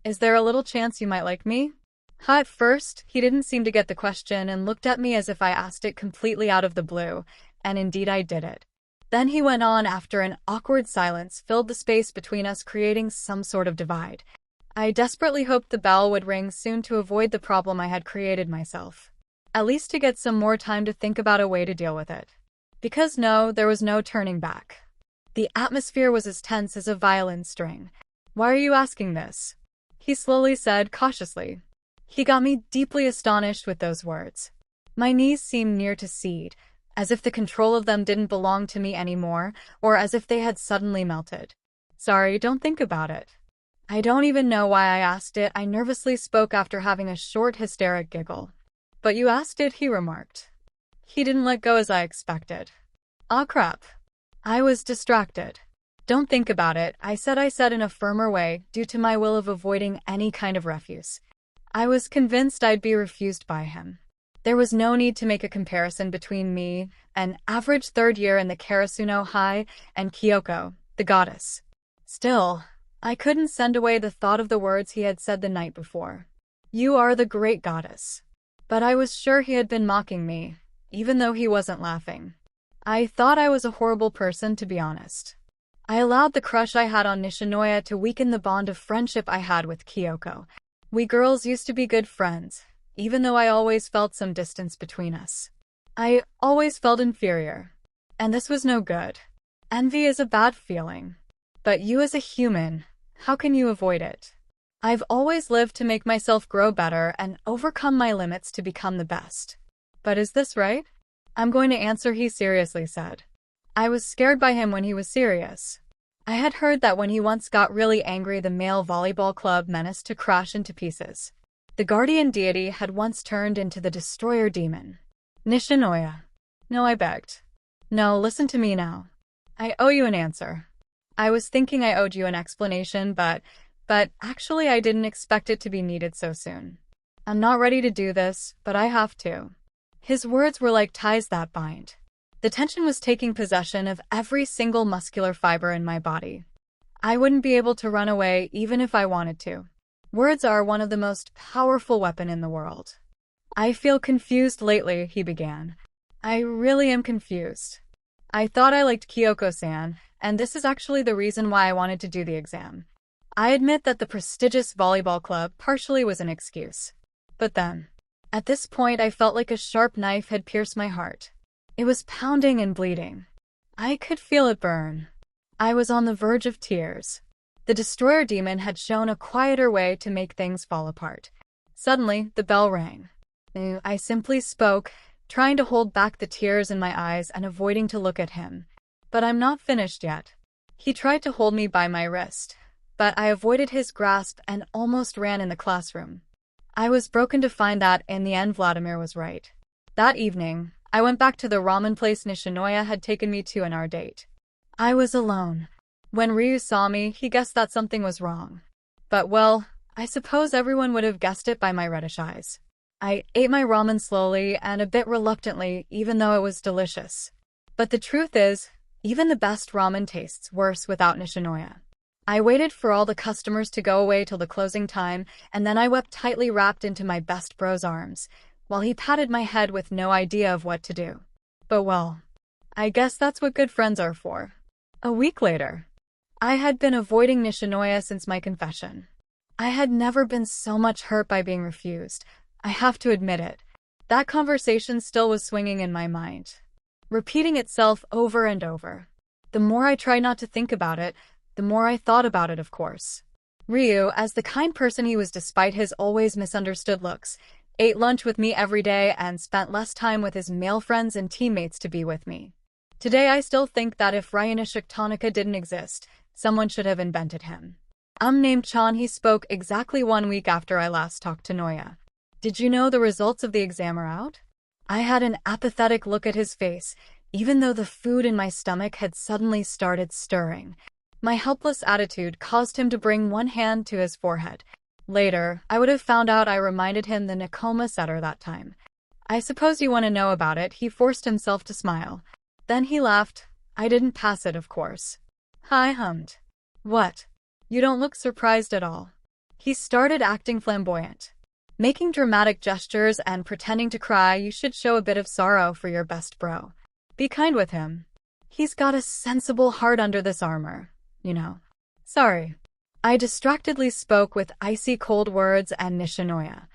Is there a little chance you might like me? At first, he didn't seem to get the question and looked at me as if I asked it completely out of the blue, and indeed I did it. Then he went on after an awkward silence filled the space between us, creating some sort of divide. I desperately hoped the bell would ring soon to avoid the problem I had created myself. At least to get some more time to think about a way to deal with it. Because no, there was no turning back. The atmosphere was as tense as a violin string. Why are you asking this? He slowly said cautiously. He got me deeply astonished with those words. My knees seemed near to cede, as if the control of them didn't belong to me anymore, or as if they had suddenly melted. Sorry, don't think about it. I don't even know why I asked it, I nervously spoke after having a short hysteric giggle. But you asked it, he remarked. He didn't let go as I expected. Aw crap. I was distracted. Don't think about it, I said in a firmer way, due to my will of avoiding any kind of refuse. I was convinced I'd be refused by him. There was no need to make a comparison between me, an average third year in the Karasuno High, and Kyoko, the goddess. Still, I couldn't send away the thought of the words he had said the night before. You are the great goddess. But I was sure he had been mocking me, even though he wasn't laughing. I thought I was a horrible person, to be honest. I allowed the crush I had on Nishinoya to weaken the bond of friendship I had with Kyoko. We girls used to be good friends, even though I always felt some distance between us. I always felt inferior. And this was no good. Envy is a bad feeling. But you as a human, how can you avoid it? I've always lived to make myself grow better and overcome my limits to become the best. But is this right? I'm going to answer, he seriously said. I was scared by him when he was serious. I had heard that when he once got really angry, the male volleyball club menaced to crash into pieces. The guardian deity had once turned into the destroyer demon. Nishinoya. No, I begged. No, listen to me now. I owe you an answer. I was thinking I owed you an explanation, but actually I didn't expect it to be needed so soon. I'm not ready to do this, but I have to. His words were like ties that bind. The tension was taking possession of every single muscular fiber in my body. I wouldn't be able to run away even if I wanted to. Words are one of the most powerful weapons in the world. I feel confused lately, he began. I really am confused. I thought I liked Kyoko-san, and this is actually the reason why I wanted to do the exam. I admit that the prestigious volleyball club partially was an excuse. But then, at this point, I felt like a sharp knife had pierced my heart. It was pounding and bleeding. I could feel it burn. I was on the verge of tears. The destroyer demon had shown a quieter way to make things fall apart. Suddenly, the bell rang. I simply spoke, trying to hold back the tears in my eyes and avoiding to look at him. But I'm not finished yet. He tried to hold me by my wrist, but I avoided his grasp and almost ran in the classroom. I was broken to find that, in the end, Vladimir was right. That evening, I went back to the ramen place Nishinoya had taken me to on our date. I was alone. When Ryu saw me, he guessed that something was wrong. But well, I suppose everyone would have guessed it by my reddish eyes. I ate my ramen slowly and a bit reluctantly, even though it was delicious. But the truth is, even the best ramen tastes worse without Nishinoya. I waited for all the customers to go away till the closing time, and then I wept tightly wrapped into my best bro's arms, while he patted my head with no idea of what to do. But well, I guess that's what good friends are for. A week later, I had been avoiding Nishinoya since my confession. I had never been so much hurt by being refused. I have to admit it. That conversation still was swinging in my mind, repeating itself over and over. The more I tried not to think about it, the more I thought about it, of course. Ryu, as the kind person he was despite his always misunderstood looks, ate lunch with me every day and spent less time with his male friends and teammates to be with me. Today I still think that if Ryunoshik Tanaka didn't exist, someone should have invented him. Named Chan, he spoke exactly 1 week after I last talked to Noya. Did you know the results of the exam are out? I had an apathetic look at his face, even though the food in my stomach had suddenly started stirring. My helpless attitude caused him to bring one hand to his forehead. Later, I would have found out I reminded him the Nakoma setter that time. I suppose you want to know about it, he forced himself to smile. Then he laughed. I didn't pass it, of course. I hummed. What? You don't look surprised at all. He started acting flamboyant, making dramatic gestures and pretending to cry. You should show a bit of sorrow for your best bro. Be kind with him. He's got a sensible heart under this armor, you know. Sorry. I distractedly spoke with icy cold words and Nishinoya,